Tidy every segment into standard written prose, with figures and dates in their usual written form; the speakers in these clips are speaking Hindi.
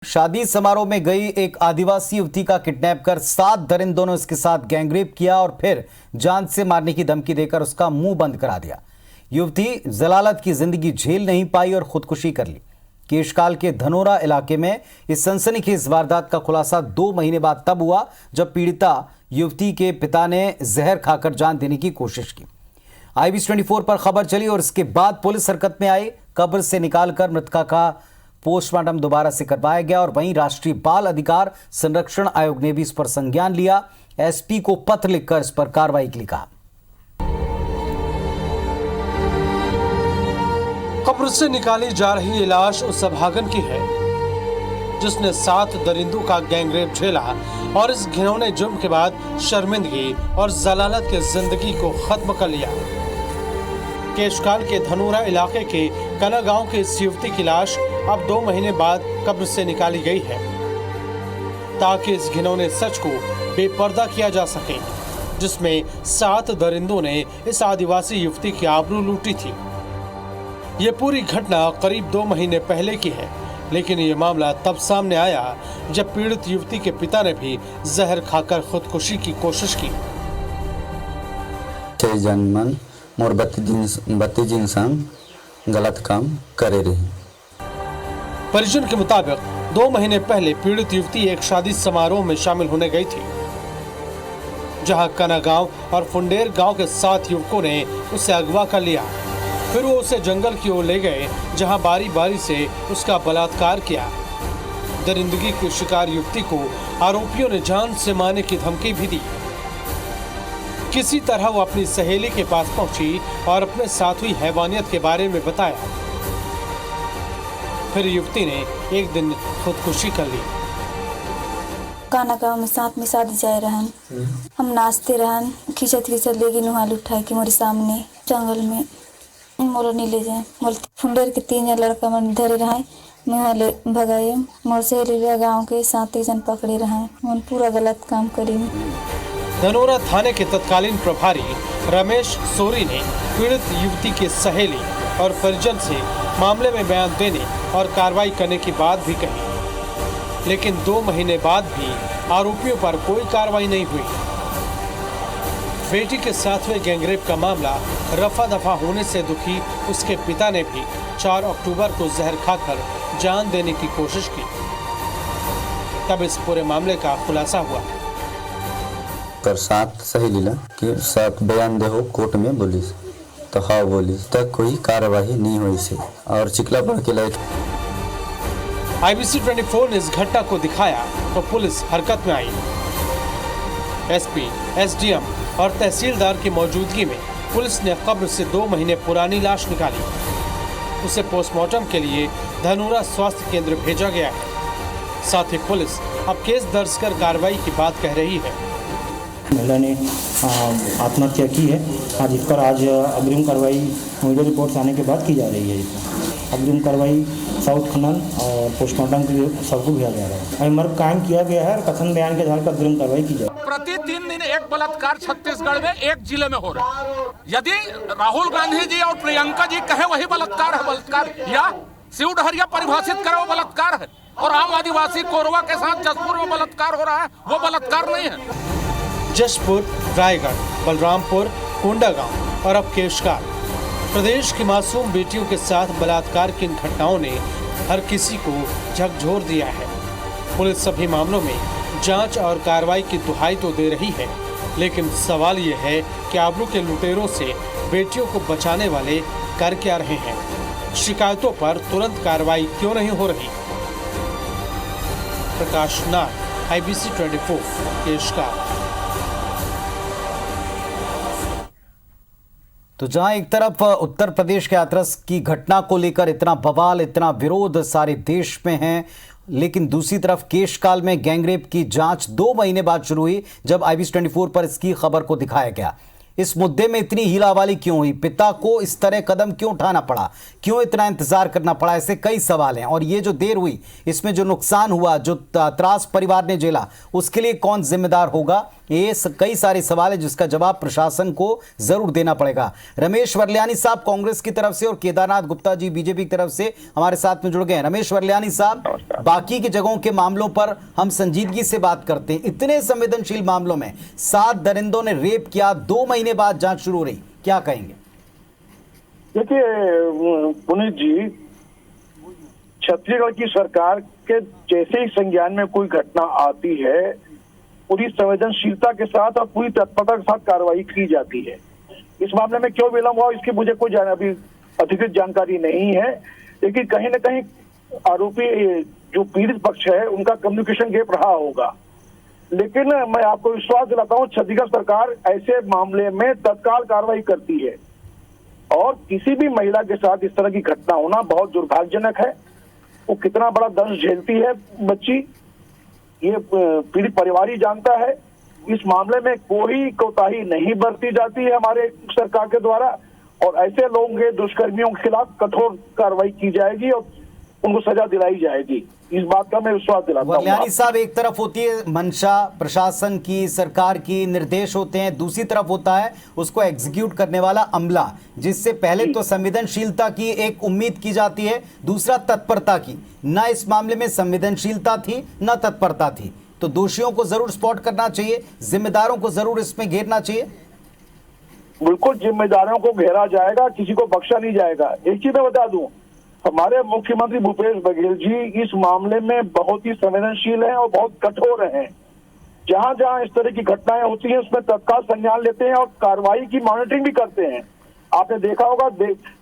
शादी समारोह में गई एक आदिवासी युवती का किडनैप कर 7 दरिंदों ने उसके साथ गैंगरेप किया और फिर जान से मारने की धमकी देकर उसका मुंह बंद करा दिया। युवती जलालत की जिंदगी झेल नहीं पाई और खुदकुशी कर ली। केशकाल के धनोरा इलाके में इस सनसनीखेज वारदात का खुलासा 2 महीने बाद तब हुआ जब पीड़िता युवती के पिता ने जहर खाकर जान देने की कोशिश की। IBC 24 पर खबर चली और इसके बाद पुलिस हरकत में आई। कब्र से निकालकर मृतका का पोस्टमार्टम दोबारा से करवाया गया और वहीं राष्ट्रीय बाल अधिकार संरक्षण आयोग ने भी इस पर संज्ञान लिया। SP को पत्र लिखकर इस पर कार्रवाई के लिए कहा। कब्र से निकाली जा रही ये लाश उस अभागन की है जिसने 7 दरिंदों का गैंगरेप झेला और इस घिनौने जुर्म के बाद शर्मिंदगी और जलालत की जिंदगी को खत्म कर लिया। केशकाल के धनोरा इलाके के कना गांव के इस युवती की लाश अब 2 महीने बाद कब्र से निकाली गई है ताकि इस घिनौने सच को बेपर्दा किया जा सके, जिसमें 7 दरिंदों ने इस आदिवासी युवती की आबरू लूटी थी। ये पूरी घटना करीब 2 महीने पहले की है, लेकिन ये मामला तब सामने आया जब पीड़ित युवती के पिता ने भी जहर खाकर खुदकुशी की कोशिश की। मोर बत्ती इंसान गलत काम करे रही। परिजन के मुताबिक 2 महीने पहले पीड़ित युवती एक शादी समारोह में शामिल होने गई थी, जहां कना गांव और फुंडेर गांव के 7 युवकों ने उसे अगवा कर लिया। फिर वो उसे जंगल की ओर ले गए, जहां बारी बारी से उसका बलात्कार किया। दरिंदगी की शिकार युवती को आरोपियों ने जान से मारने की धमकी भी दी। किसी तरह वो अपनी सहेली के पास पहुंची और अपने साथ हुई हैवानियत के बारे में बताया। फिर युवती ने एक दिन खुदकुशी कर ली। काना गाँव में साथ में शादी जाए रहन, हम नाचते रहन, खींचत लेगी नुहाल उठाए के मोरे सामने जंगल में मोर नहीं ले जाए। मोर फुंडेर के 3 लड़का मन धरे रहे, मैं भगाए। मोर सहेली गाँव के 7 जन पकड़े रहे, मन पूरा गलत काम करी। धनोरा थाने के तत्कालीन प्रभारी रमेश सोरी ने पीड़ित युवती के सहेली और परिजन से मामले में बयान देने और कार्रवाई करने की बात भी कही, लेकिन 2 महीने बाद भी आरोपियों पर कोई कार्रवाई नहीं हुई। बेटी के साथ हुए गैंगरेप का मामला रफा दफा होने से दुखी उसके पिता ने भी 4 अक्टूबर को जहर खाकर जान देने की कोशिश की। तब इस पूरे मामले का खुलासा हुआ। कर 7 सहेली ला कि 7 बयान दे हो कोर्ट में बोलिस तो हाँ बोलिस तक कोई कार्रवाई नहीं हुई से और चिकला पड़ के लायक। IBC 24 ने इस घटना को दिखाया तो पुलिस हरकत में आई। SP, SDM और तहसीलदार की मौजूदगी में पुलिस ने कब्र से 2 महीने पुरानी लाश निकाली। उसे पोस्टमार्टम के लिए धनोरा स्वास्थ्य केंद्र भेजा गया है। साथ ही पुलिस अब केस दर्ज कर कार्रवाई की बात कह रही है। महिला ने आत्महत्या की है। आज इस पर अग्रिम कार्रवाई मीडिया रिपोर्ट्स आने के बाद की जा रही है। अग्रिम कार्रवाई साउथ खनन और पोस्टमार्टम के लिए सबको भेजा जा रहा है। मर्ग कायम किया गया है और कथन बयान के आधार पर अग्रिम कार्रवाई की जाए। प्रति 3 दिन एक बलात्कार छत्तीसगढ़ में एक जिले में हो रहा है। यदि राहुल गांधी जी और प्रियंका जी कहे वही बलात्कार है बलात्कार, या शिव डहरिया परिभाषित करे वो बलात्कार है, और आम आदिवासी कोरवा के साथ जसपुर में बलात्कार हो रहा है वो बलात्कार नहीं है। जशपुर, रायगढ़, बलरामपुर, कोंडागांव और अब केशकाल, प्रदेश की मासूम बेटियों के साथ बलात्कार की इन घटनाओं ने हर किसी को झकझोर दिया है। पुलिस सभी मामलों में जांच और कार्रवाई की दुहाई तो दे रही है, लेकिन सवाल ये है कि आबरू के लुटेरों से बेटियों को बचाने वाले कर क्या रहे हैं? शिकायतों पर तुरंत कार्रवाई क्यों नहीं हो रही? प्रकाश नाग, IBC 24, केशकाल। तो जहां एक तरफ उत्तर प्रदेश के हाथरस की घटना को लेकर इतना बवाल, इतना विरोध सारे देश में है, लेकिन दूसरी तरफ केशकाल में गैंगरेप की जांच 2 महीने बाद शुरू हुई जब IBC 24 पर इसकी खबर को दिखाया गया। इस मुद्दे में इतनी हीलावाली क्यों हुई? पिता को इस तरह कदम क्यों उठाना पड़ा? क्यों इतना इंतजार करना पड़ा? ऐसे कई सवाल हैं। और ये जो देर हुई, इसमें जो नुकसान हुआ, जो त्रास परिवार ने झेला, उसके लिए कौन जिम्मेदार होगा? ये कई सारे सवाल है जिसका जवाब प्रशासन को जरूर देना पड़ेगा। रमेश वर्ल्यानी साहब कांग्रेस की तरफ से और केदारनाथ गुप्ता जी बीजेपी की तरफ से हमारे साथ में जुड़ गए हैं। रमेश वर्ल्यानी साहब, बाकी की जगहों के मामलों पर हम संजीदगी से बात करते हैं, इतने संवेदनशील मामलों में 7 दरिंदों ने रेप किया, 2 महीने बाद जांच शुरू हो रही, क्या कहेंगे? देखिए पुनीत जी, छत्तीसगढ़ की सरकार के जैसे ही संज्ञान में कोई घटना आती है, पूरी संवेदनशीलता के साथ और पूरी तत्परता के साथ कार्रवाई की जाती है। इस मामले में क्यों विलंब हुआ इसकी मुझे कोई अभी अधिकृत जानकारी नहीं है, लेकिन कहीं न कहीं आरोपी जो पीड़ित पक्ष है उनका कम्युनिकेशन गैप रहा होगा। लेकिन मैं आपको विश्वास दिलाता हूँ, छत्तीसगढ़ सरकार ऐसे मामले में तत्काल कार्रवाई करती है और किसी भी महिला के साथ इस तरह की घटना होना बहुत दुर्भाग्यजनक है। वो कितना बड़ा दर्द झेलती है बच्ची, ये पीड़ित परिवार ही जानता है। इस मामले में कोई कोताही नहीं बरती जाती है हमारे सरकार के द्वारा और ऐसे लोगों के दुष्कर्मियों के खिलाफ कठोर कार्रवाई की जाएगी और उनको सजा दिलाई जाएगी। इस बात का मैं विश्वास दिलाता हूं। वर्ल्यानी साहब, एक तरफ होती है मंशा प्रशासन की, सरकार की, निर्देश होते हैं, दूसरी तरफ होता है उसको एग्जीक्यूट करने वाला अमला, जिससे पहले तो संवेदनशीलता की एक उम्मीद की जाती है, दूसरा तत्परता की। ना इस मामले में संवेदनशीलता थी ना तत्परता थी, तो दोषियों को जरूर स्पॉट करना चाहिए, जिम्मेदारों को जरूर इसमें घेरना चाहिए। बिल्कुल जिम्मेदारों को घेरा जाएगा, किसी को बख्शा नहीं जाएगा। एक चीज मैं बता दूं, हमारे मुख्यमंत्री भूपेश बघेल जी इस मामले में बहुत ही संवेदनशील हैं और बहुत कठोर हैं। जहां जहां इस तरह की घटनाएं होती हैं उसमें तत्काल संज्ञान लेते हैं और कार्रवाई की मॉनिटरिंग भी करते हैं। आपने देखा होगा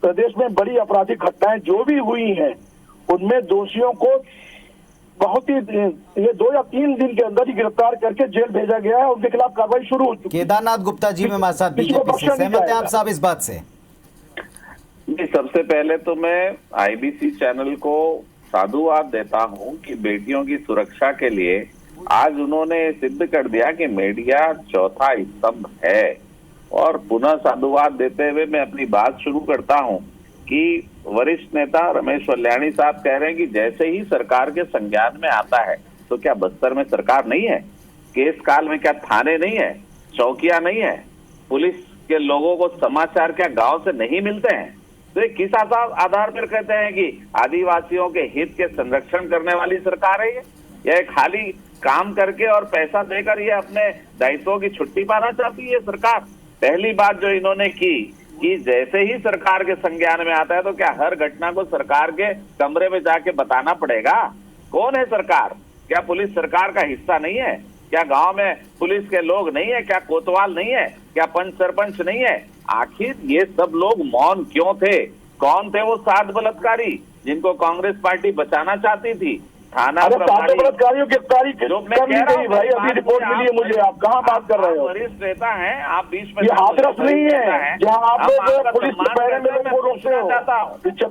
प्रदेश में बड़ी आपराधिक घटनाएं जो भी हुई हैं उनमें दोषियों को बहुत ही ये 2 या 3 दिन के अंदर ही गिरफ्तार करके जेल भेजा गया है, उनके खिलाफ कार्रवाई शुरू हो चुकी है। केदारनाथ गुप्ता जी में हमारे साथ बीजेपी से सहमत हैं आप साहब इस बात से? जी, सबसे पहले तो मैं आईबीसी चैनल को साधुवाद देता हूं कि बेटियों की सुरक्षा के लिए आज उन्होंने सिद्ध कर दिया कि मीडिया चौथा स्तंभ है। और पुनः साधुवाद देते हुए मैं अपनी बात शुरू करता हूं कि वरिष्ठ नेता रमेश वर्ल्यानी साहब कह रहे हैं कि जैसे ही सरकार के संज्ञान में आता है, तो क्या बस्तर में सरकार नहीं है? केस काल में क्या थाने नहीं है, चौकियां नहीं है, पुलिस के लोगों को समाचार क्या गांव से नहीं मिलते हैं? तो ये किस आधार पर कहते हैं कि आदिवासियों के हित के संरक्षण करने वाली सरकार है? ये खाली काम करके और पैसा देकर ये अपने दायित्वों की छुट्टी पाना चाहती है सरकार। पहली बात जो इन्होंने की कि जैसे ही सरकार के संज्ञान में आता है तो क्या हर घटना को सरकार के कमरे में जाके बताना पड़ेगा? कौन है सरकार? क्या पुलिस सरकार का हिस्सा नहीं है? क्या गांव में पुलिस के लोग नहीं है? क्या कोतवाल नहीं है? क्या पंच सरपंच नहीं है? आखिर ये सब लोग मौन क्यों थे? कौन थे वो 7 बलात्कारी जिनको कांग्रेस पार्टी बचाना चाहती थी? थाना बलात्कारियों गिरफ्तारी भाई, अभी रिपोर्ट मिली है मुझे। आप कहाँ बात कर रहे हो? वरिष्ठ नेता हैं आप, बीच में हाथरस नहीं है जहाँ आप लोग पुलिस के पैरे में लोगों को रोकते हो।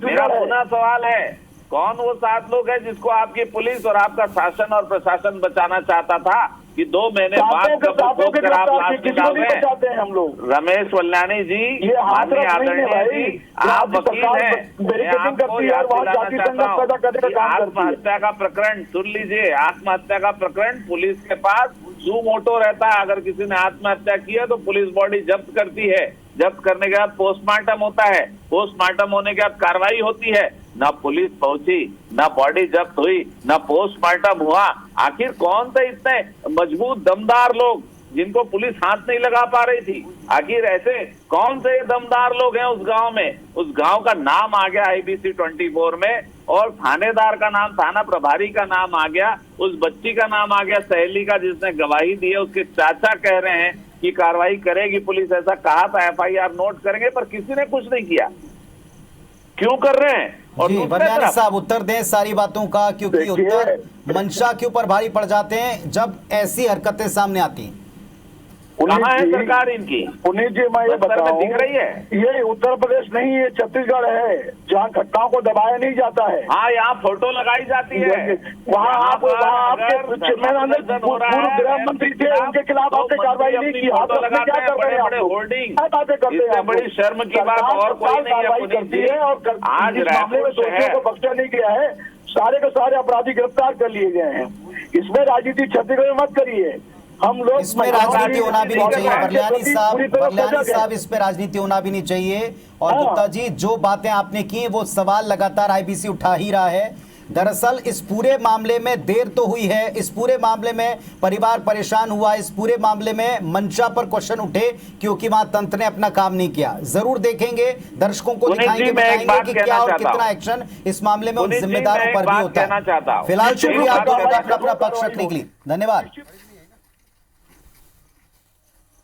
मेरा पुनः सवाल है, कौन वो 7 लोग हैं जिसको आपकी पुलिस और आपका शासन और प्रशासन बचाना चाहता था कि 2 महीने बाद हम लोग? रमेश वर्ल्यानी जी, माननीय आदरणीय जी, आप वकील हैं, आत्महत्या का प्रकरण सुन लीजिए। आत्महत्या का प्रकरण पुलिस के पास सू मोटो रहता है। अगर किसी ने आत्महत्या की है तो पुलिस बॉडी जब्त करती है। जब्त करने के बाद पोस्टमार्टम होता है। पोस्टमार्टम होने के बाद कार्रवाई होती है। ना पुलिस पहुंची, ना बॉडी जब्त हुई, ना पोस्टमार्टम हुआ। आखिर कौन थे इतने मजबूत दमदार लोग जिनको पुलिस हाथ नहीं लगा पा रही थी? आखिर ऐसे कौन से दमदार लोग हैं उस गांव में? उस गांव का नाम आ गया IBC 24 में और थानेदार का नाम, थाना प्रभारी का नाम आ गया, उस बच्ची का नाम आ गया, सहेली का जिसने गवाही दी है। उसके चाचा कह रहे हैं कि कार्रवाई करेगी पुलिस, ऐसा कहा था, FIR नोट करेंगे, पर किसी ने कुछ नहीं किया। क्यों कर रहे हैं? और वर्ल्यानी साहब उत्तर दें सारी बातों का, क्योंकि उत्तर मंशा के ऊपर भारी पड़ जाते हैं जब ऐसी हरकतें सामने आती हैं। कहाँ है सरकार इनकी? पुनीत जी, मैं ये बताऊं, दिख रही है ये उत्तर प्रदेश नहीं, ये छत्तीसगढ़ है जहाँ घटनाओं को दबाया नहीं जाता है। हाँ, यहाँ फोटो लगाई जाती है। वहाँ आपके पूर्व गृह मंत्री थे, उनके खिलाफ आपने कार्रवाई नहीं की। फोटो लगाते हैं बड़े-बड़े होर्डिंग। इससे बड़ी शर्म की बात और कोई नहीं है पुनीत जी। आज मामले में दोषियों को बख्शा नहीं गया है, सारे के सारे अपराधी गिरफ्तार कर लिए गए हैं। इसमें राजनीति छत्तीसगढ़ में मत करिए। हम लोग इसमें राजनीति होना भी नहीं चाहिए बरलियानी साहब, इस पे राजनीति होना भी नहीं चाहिए। और हाँ। गुप्ता जी, जो बातें आपने की वो सवाल लगातार आईबीसी उठा ही रहा है। दरअसल इस पूरे मामले में देर तो हुई है, इस पूरे मामले में परिवार परेशान हुआ, इस पूरे मामले में मंशा पर क्वेश्चन उठे क्योंकि वहां तंत्र ने अपना काम नहीं किया। जरूर देखेंगे, दर्शकों को दिखाएंगे, बताएंगे कि क्या और कितना एक्शन इस मामले में उन जिम्मेदारों पर भी होता है। फिलहाल शुक्रिया आपका अपना पक्ष रखने के लिए, धन्यवाद।